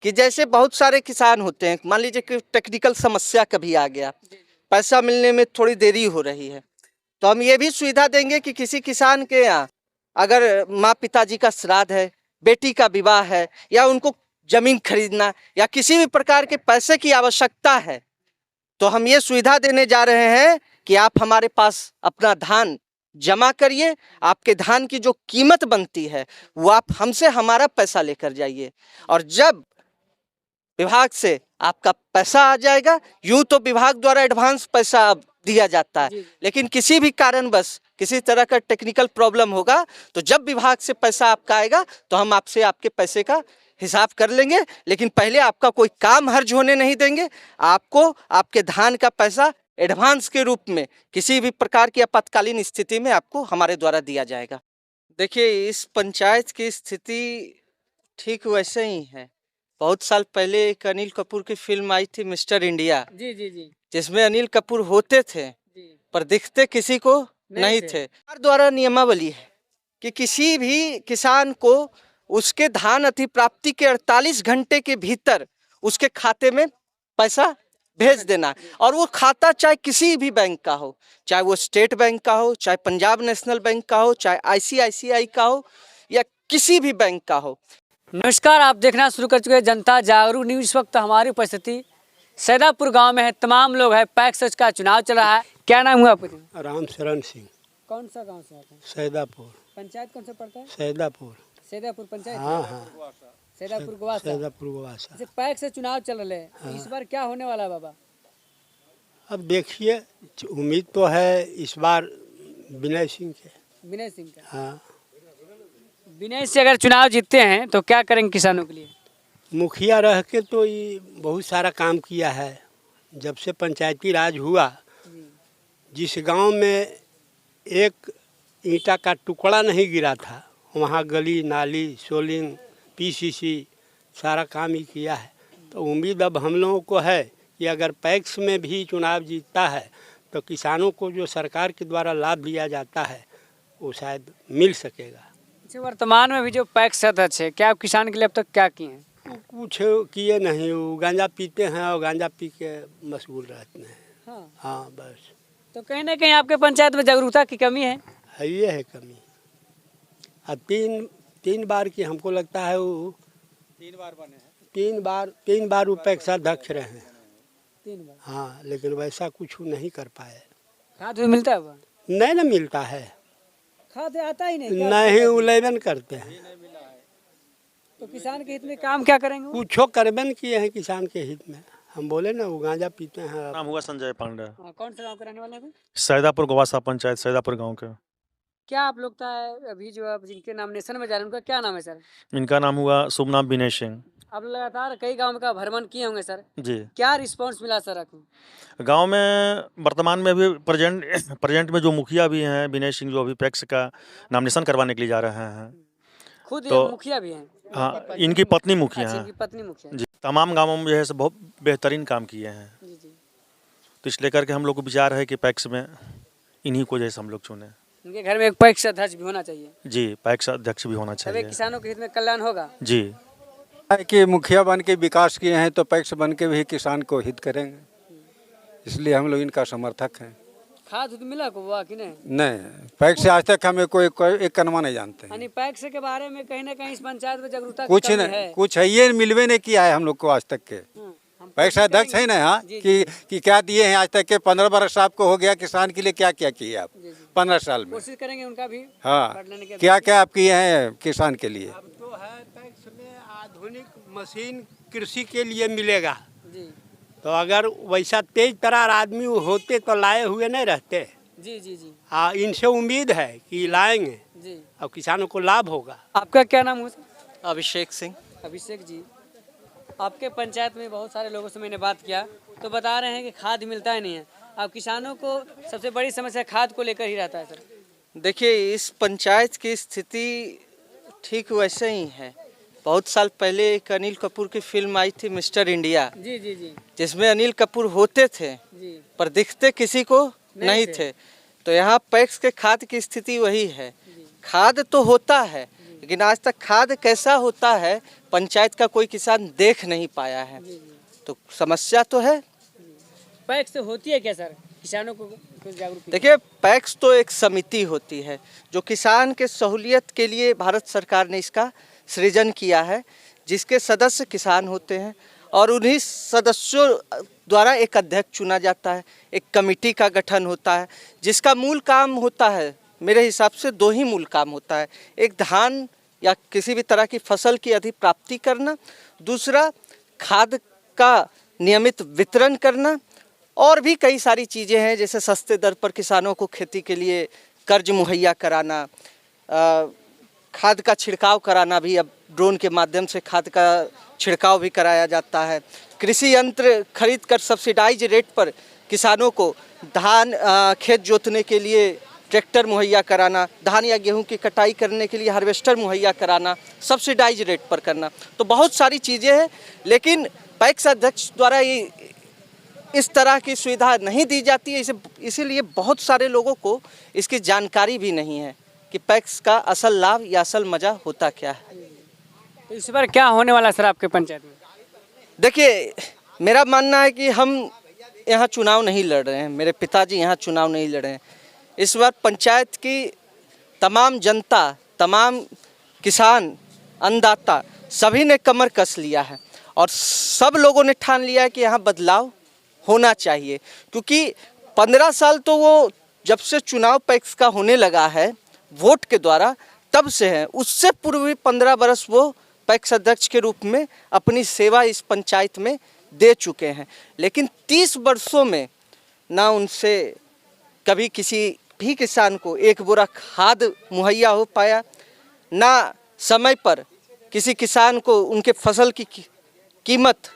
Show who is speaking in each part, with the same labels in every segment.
Speaker 1: कि जैसे बहुत सारे किसान होते हैं, मान लीजिए कि टेक्निकल समस्या कभी आ गया, पैसा मिलने में थोड़ी देरी हो रही है, तो हम ये भी सुविधा देंगे कि किसी किसान के यहाँ अगर माँ पिताजी का श्राद्ध है, बेटी का विवाह है, या उनको जमीन खरीदना या किसी भी प्रकार के पैसे की आवश्यकता है, तो हम ये सुविधा देने जा रहे हैं कि आप हमारे पास अपना धान जमा करिए, आपके धान की जो कीमत बनती है वो आप हमसे हमारा पैसा लेकर जाइए, और जब विभाग से आपका पैसा आ जाएगा, यूं तो विभाग द्वारा एडवांस पैसा अब दिया जाता है, लेकिन किसी भी कारणवश किसी तरह का टेक्निकल प्रॉब्लम होगा तो जब विभाग से पैसा आपका आएगा तो हम आपसे आपके पैसे का हिसाब कर लेंगे, लेकिन पहले आपका कोई काम हर्ज होने नहीं देंगे। आपको आपके धान का पैसा एडवांस के रूप में किसी भी प्रकार की आपातकालीन स्थिति में आपको हमारे द्वारा दिया जाएगा। देखिए, इस पंचायत की स्थिति ठीक वैसे ही है। बहुत साल पहले एक अनिल कपूर की फिल्म आई थी मिस्टर इंडिया,
Speaker 2: जी जी जी,
Speaker 1: जिसमें अनिल कपूर होते थे पर दिखते किसी को नहीं थे। सरकार द्वारा नियमावली है कि किसी भी किसान को उसके धान अधिप्राप्ति के 48 घंटे के भीतर उसके खाते में पैसा भेज देना, और वो खाता चाहे किसी भी बैंक का हो, चाहे वो स्टेट बैंक का हो, चाहे पंजाब नेशनल बैंक का हो, चाहे ICICI का हो, या किसी भी बैंक का हो।
Speaker 2: नमस्कार, आप देखना शुरू कर चुके हैं जनता जागरूक न्यूज़। इस वक्त हमारी उपस्थिति सैदापुर गांव में है। तमाम लोग हैं, पैक्स का चुनाव चल रहा है। क्या नाम हुआ आपका?
Speaker 3: राम शरण सिंह।
Speaker 2: कौन सा गांव से आते हैं?
Speaker 3: सैदापुर।
Speaker 2: पंचायत कौन सा पड़ता है?
Speaker 3: सैदापुर।
Speaker 2: सैदापुर पंचायत।
Speaker 3: हाँ हाँ,
Speaker 2: सैदापुर गोवासा।
Speaker 3: सैदापुर गोवासा।
Speaker 2: जैसे पैक्स से चुनाव चल रहे हैं,
Speaker 3: हाँ।
Speaker 2: इस बार क्या होने वाला है बाबा?
Speaker 3: अब देखिए, उम्मीद तो है इस बार विनय सिंह के।
Speaker 2: विनय सिंह का।
Speaker 3: हाँ,
Speaker 2: विनय से अगर चुनाव जीतते हैं तो क्या करेंगे किसानों के लिए?
Speaker 3: मुखिया रह के तो ये बहुत सारा काम किया है। जब से पंचायती राज हुआ, जिस गांव में एक ईंटा का टुकड़ा नहीं गिरा था, वहाँ गली नाली सोलिंग PCC सारा काम ही किया है। तो उम्मीद अब हम लोगों को है कि अगर पैक्स में भी चुनाव जीतता है तो किसानों को जो सरकार के द्वारा लाभ दिया जाता है वो शायद मिल सकेगा।
Speaker 2: अच्छा, वर्तमान में भी जो पैक्स अध्यक्ष है, क्या आप किसान के लिए अब तक क्या किए हैं?
Speaker 3: कुछ किए नहीं, वो गांजा पीते हैं और गांजा पी के मशगूल रहते हैं।
Speaker 2: हाँ।
Speaker 3: हाँ बस।
Speaker 2: तो कहीं ना कहीं आपके पंचायत में जागरूकता की कमी है।
Speaker 3: ये है कमी। अब तीन बार की हमको लगता है वो 3 बार बने हैं। तीन बार वो पैक्स अध्यक्ष रहे हैं।
Speaker 2: 3 बार।
Speaker 3: हाँ, लेकिन वैसा कुछ नहीं कर पाए।
Speaker 2: खाद भी मिलता है वहाँ?
Speaker 3: नहीं ना मिलता है।
Speaker 2: खाद आता ही नहीं।
Speaker 3: नहीं, उलेवन करते हैं।
Speaker 2: तो किसान के हित में काम क्या करेंगे वो?
Speaker 3: कुछो करबन किए हैं किसान के हित में। हम बोले ना, वो गांजा पीते हैं।
Speaker 4: नाम हुआ संजय पांडे।
Speaker 2: कौन सा गाँव के रहने वाले हैं?
Speaker 4: सैदापुर गोवासा पंचायत, सैदापुर गांव के।
Speaker 2: क्या आप लोग है अभी जो आप जिनके नॉमिनेशन में जा रहे हैं उनका क्या नाम है सर?
Speaker 4: इनका नाम हुआ शुभ नाम विनय सिंह।
Speaker 2: आप लगातार कई गांव का भ्रमण किए होंगे सर,
Speaker 4: जी।
Speaker 2: क्या रिस्पांस मिला सर आपको?
Speaker 4: गांव में वर्तमान में अभी प्रेजेंट में जो मुखिया भी हैं विनय सिंह, जो अभी पैक्स का नॉमिनेशन करवाने के लिए जा रहे हैं।
Speaker 2: खुद
Speaker 4: तो
Speaker 2: मुखिया भी हैं?
Speaker 4: हाँ, इनकी पत्नी मुखिया
Speaker 2: अच्छा,
Speaker 4: हैं।
Speaker 2: इनकी पत्नी मुखिया।
Speaker 4: जी। तमाम गाँवों में जो है बहुत बेहतरीन काम किए हैं।
Speaker 2: जी जी।
Speaker 4: तो इसलिए करके हम लोग को विचार है कि पैक्स में इन्हीं को जैसे हम लोग चुने।
Speaker 2: उनके घर में एक पैक्स अध्यक्ष भी होना चाहिए।
Speaker 4: जी, पैक्स अध्यक्ष भी होना
Speaker 2: तभी
Speaker 4: चाहिए।
Speaker 2: किसानों के हित में कल्याण होगा।
Speaker 4: जी।
Speaker 5: कि मुखिया बन के विकास किए हैं तो पैक्स बन के भी किसान को हित करेंगे, इसलिए हम लोग इनका समर्थक हैं।
Speaker 2: खाद मिला को हुआ कि नहीं?
Speaker 5: नहीं, पैक्स से आज तक हमें कोई एक कनवा नहीं जानते हैं।
Speaker 2: यानी पैक्स के बारे में कहीं ना कहीं इस पंचायत में जागरूकता
Speaker 5: कुछ नहीं, कुछ है ये मिलवे नहीं किया है हम लोग को आज तक के। पैक्स अध्यक्ष है ना, हाँ, कि क्या दिए हैं आज तक के? 15 वर्ष आपको हो गया, किसान के लिए क्या क्या किए आप 15 साल में?
Speaker 2: कोशिश करेंगे उनका भी।
Speaker 5: हाँ, क्या क्या आप किए हैं किसान के लिए?
Speaker 3: अब तो है पैक्स में आधुनिक मशीन कृषि के लिए मिलेगा।
Speaker 2: जी
Speaker 3: तो अगर वैसा तेज तरार आदमी होते तो लाए हुए नहीं रहते।
Speaker 2: जी जी जी।
Speaker 3: इनसे उम्मीद है कि लाएंगे
Speaker 2: जी।
Speaker 3: और किसानों को लाभ होगा।
Speaker 2: आपका क्या नाम हुआ सर?
Speaker 1: अभिषेक सिंह।
Speaker 2: अभिषेक जी, आपके पंचायत में बहुत सारे लोगों से मैंने बात किया तो बता रहे हैं कि खाद मिलता ही नहीं है। अब किसानों को सबसे बड़ी समस्या खाद को लेकर ही रहता है सर।
Speaker 1: देखिए, इस पंचायत की स्थिति ठीक वैसे ही है। बहुत साल पहले एक अनिल कपूर की फिल्म आई थी मिस्टर इंडिया,
Speaker 2: जी जी जी,
Speaker 1: जिसमें अनिल कपूर होते थे
Speaker 2: जी।
Speaker 1: पर दिखते किसी को नहीं थे। तो यहाँ पैक्स के खाद की स्थिति वही है। खाद तो होता है, लेकिन आज तक खाद कैसा होता है पंचायत का कोई किसान देख नहीं पाया है, तो समस्या तो है।
Speaker 2: पैक्स होती है क्या सर, किसानों को कुछ जागरूक?
Speaker 1: देखिए, पैक्स तो एक समिति होती है जो किसान के सहूलियत के लिए भारत सरकार ने इसका सृजन किया है, जिसके सदस्य किसान होते हैं और उन्हीं सदस्यों द्वारा एक अध्यक्ष चुना जाता है। एक कमेटी का गठन होता है जिसका मूल काम होता है, मेरे हिसाब से दो ही मूल काम होता है। एक धान या किसी भी तरह की फसल की अधिप्राप्ति करना, दूसरा खाद का नियमित वितरण करना, और भी कई सारी चीज़ें हैं जैसे सस्ते दर पर किसानों को खेती के लिए कर्ज मुहैया कराना, खाद का छिड़काव कराना, भी अब ड्रोन के माध्यम से खाद का छिड़काव भी कराया जाता है। कृषि यंत्र खरीद कर सब्सिडाइज रेट पर किसानों को धान खेत जोतने के लिए ट्रैक्टर मुहैया कराना, धान या गेहूं की कटाई करने के लिए हार्वेस्टर मुहैया कराना, सब्सिडाइज रेट पर करना। तो बहुत सारी चीज़ें हैं, लेकिन पैक्स अध्यक्ष द्वारा ये इस तरह की सुविधा नहीं दी जाती है, इसीलिए बहुत सारे लोगों को इसकी जानकारी भी नहीं है कि पैक्स का असल लाभ या असल मज़ा होता क्या है।
Speaker 2: तो इस बार क्या होने वाला है सर आपके पंचायत में?
Speaker 1: देखिए, मेरा मानना है कि हम यहाँ चुनाव नहीं लड़ रहे हैं, मेरे पिताजी यहाँ चुनाव नहीं लड़ रहे हैं। इस बार पंचायत की तमाम जनता, तमाम किसान, अन्नदाता सभी ने कमर कस लिया है और सब लोगों ने ठान लिया है कि यहाँ बदलाव होना चाहिए, क्योंकि 15 साल तो वो जब से चुनाव पैक्स का होने लगा है वोट के द्वारा, तब से है। उससे पूर्व भी 15 बरस वो पैक्स अध्यक्ष के रूप में अपनी सेवा इस पंचायत में दे चुके हैं, लेकिन 30 वर्षों में ना उनसे कभी किसी भी किसान को एक बोरा खाद मुहैया हो पाया, ना समय पर किसी किसान को उनके फसल की कीमत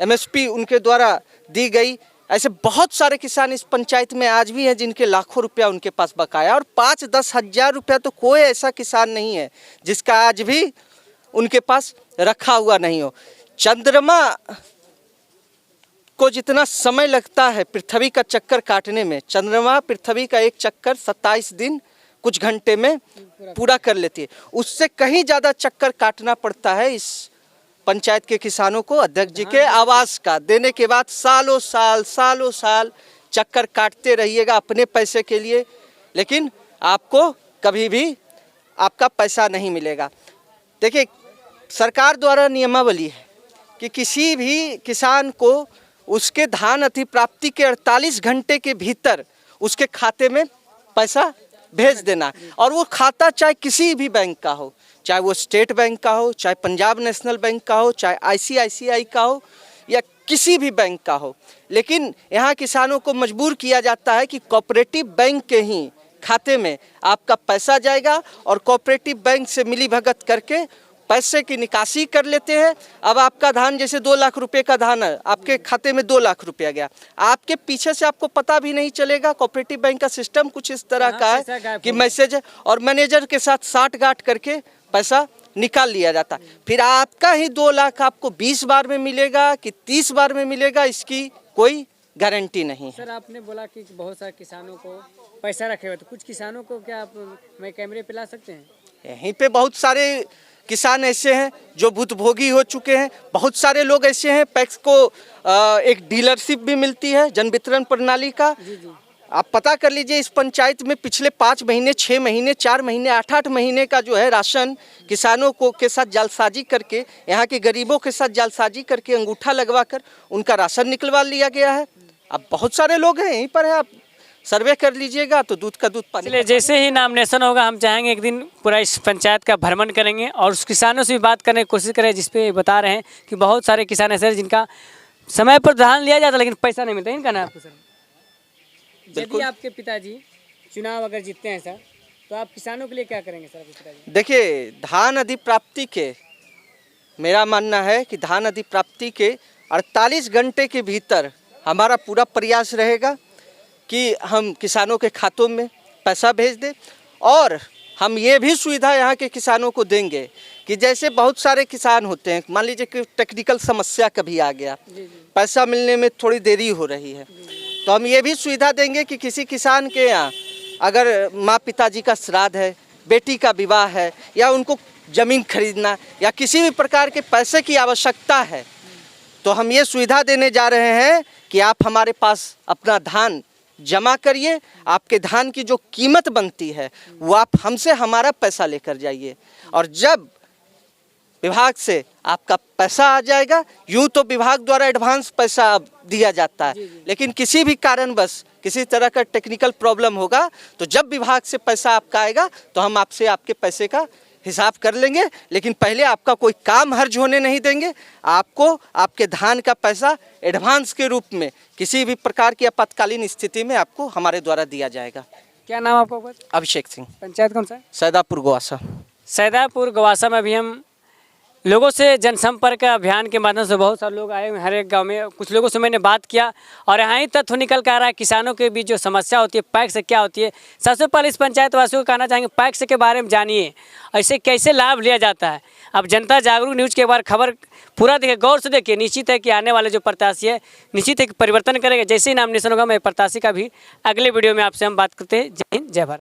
Speaker 1: MSP उनके द्वारा दी गई। ऐसे बहुत सारे किसान इस पंचायत में आज भी हैं जिनके लाखों रुपया उनके पास बकाया, और 5-10 हज़ार रुपया तो कोई ऐसा किसान नहीं है जिसका आज भी उनके पास रखा हुआ नहीं हो। चंद्रमा को जितना समय लगता है पृथ्वी का चक्कर काटने में, चंद्रमा पृथ्वी का एक चक्कर 27 दिन कुछ घंटे में पूरा कर लेती है। उससे कहीं ज़्यादा चक्कर काटना पड़ता है इस पंचायत के किसानों को। अध्यक्ष जी के आवास का देने के बाद सालों साल चक्कर काटते रहिएगा अपने पैसे के लिए, लेकिन आपको कभी भी आपका पैसा नहीं मिलेगा। देखिए, सरकार द्वारा नियमावली है कि किसी भी किसान को उसके धान अधिप्राप्ति के 48 घंटे के भीतर उसके खाते में पैसा भेज देना, और वो खाता चाहे किसी भी बैंक का हो, चाहे वो स्टेट बैंक का हो, चाहे पंजाब नेशनल बैंक का हो, चाहे ICICI का हो, या किसी भी बैंक का हो। लेकिन यहाँ किसानों को मजबूर किया जाता है कि कोऑपरेटिव बैंक के ही खाते में आपका पैसा जाएगा, और कोऑपरेटिव बैंक से मिली भगत करके पैसे की निकासी कर लेते हैं। अब आपका धान जैसे 2 लाख रुपए का धान है, आपके खाते में 2 लाख रुपया गया, आपके पीछे से आपको पता भी नहीं चलेगा। कोऑपरेटिव बैंक का सिस्टम कुछ इस तरह का है कि मैसेज है और मैनेजर के साथ साठ-गांठ करके पैसा निकाल लिया जाता है। फिर आपका ही 2 लाख आपको 20 बार में मिलेगा कि 30 बार में मिलेगा, इसकी कोई गारंटी नहीं है।
Speaker 2: सर, आपने बोला कि बहुत सारे किसानों को पैसा रखे हुए, तो कुछ किसानों को क्या आप मैं कैमरे पे ला सकते हैं?
Speaker 1: यहीं पे बहुत सारे किसान ऐसे हैं जो भुतभोगी हो चुके हैं। बहुत सारे लोग ऐसे हैं, पैक्स को एक डीलरशिप भी मिलती है जन वितरण प्रणाली का। आप पता कर लीजिए, इस पंचायत में पिछले 5 महीने, 6 महीने, 4 महीने, 8-8 महीने का जो है राशन किसानों को के साथ जालसाजी करके, यहाँ के गरीबों के साथ जालसाजी करके अंगूठा लगवा कर उनका राशन निकलवा लिया गया है। अब बहुत सारे लोग हैं, यहीं पर है, आप सर्वे कर लीजिएगा तो दूध का दूध पानी।
Speaker 2: इसलिए जैसे ही नॉमिनेशन होगा हम चाहेंगे एक दिन पूरा इस पंचायत का भ्रमण करेंगे और उस किसानों से भी बात करने की कोशिश करें, जिसपे बता रहे हैं कि बहुत सारे किसान ऐसे हैं जिनका समय पर धान लिया जाता लेकिन पैसा नहीं मिलता। इनका नाम आपको सर, यदि आपके पिताजी चुनाव अगर जीतते हैं सर, तो आप किसानों के लिए क्या करेंगे सर आपके पिताजी?
Speaker 1: देखिए, धान अधिप्राप्ति के, मेरा मानना है कि धान अधिप्राप्ति के 48 घंटे के भीतर हमारा पूरा प्रयास रहेगा कि हम किसानों के खातों में पैसा भेज दें, और हम ये भी सुविधा यहाँ के किसानों को देंगे कि जैसे बहुत सारे किसान होते हैं, मान लीजिए कि टेक्निकल समस्या कभी आ गया, पैसा मिलने में थोड़ी देरी हो रही है, तो हम ये भी सुविधा देंगे कि किसी किसान के यहाँ अगर माँ पिताजी का श्राद्ध है, बेटी का विवाह है, या उनको ज़मीन खरीदना या किसी भी प्रकार के पैसे की आवश्यकता है, तो हम ये सुविधा देने जा रहे हैं कि आप हमारे पास अपना धान जमा करिए। आपके धान की जो कीमत बनती है वो आप हमसे हमारा पैसा लेकर जाइए, और जब विभाग से आपका पैसा आ जाएगा, यूँ तो विभाग द्वारा एडवांस पैसा अब दिया जाता है, लेकिन किसी भी कारणवश किसी तरह का टेक्निकल प्रॉब्लम होगा तो जब विभाग से पैसा आपका आएगा तो हम आपसे आपके पैसे का हिसाब कर लेंगे, लेकिन पहले आपका कोई काम हर्ज होने नहीं देंगे। आपको आपके धान का पैसा एडवांस के रूप में किसी भी प्रकार की आपातकालीन स्थिति में आपको हमारे द्वारा दिया जाएगा।
Speaker 2: क्या नाम आपका?
Speaker 1: अभिषेक सिंह,
Speaker 2: पंचायत कौन सा है?
Speaker 1: सैदापुर गोवासा।
Speaker 2: सैदापुर गवासा में अभी हम लोगों से जनसंपर्क अभियान के माध्यम से बहुत सारे लोग आए हुए हैं हर एक गांव में। कुछ लोगों से मैंने बात किया और यहाँ ही तथ्य निकल कर आ रहा है किसानों के बीच जो समस्या होती है पैक्स से क्या होती है। सबसे पहले इस पंचायत वासियों को कहना चाहेंगे पैक्स के बारे में जानिए, ऐसे कैसे लाभ लिया जाता है। अब जनता जागरूक न्यूज़ के बार खबर पूरा देखिए, गौर से देखिए। निश्चित है कि आने वाले जो प्रत्याशी है निश्चित है कि परिवर्तन करेंगे। जैसे ही नामिनेशन होगा मैं प्रत्याशी का भी अगले वीडियो में आपसे हम बात करते हैं। जय हिंद, जय भारत।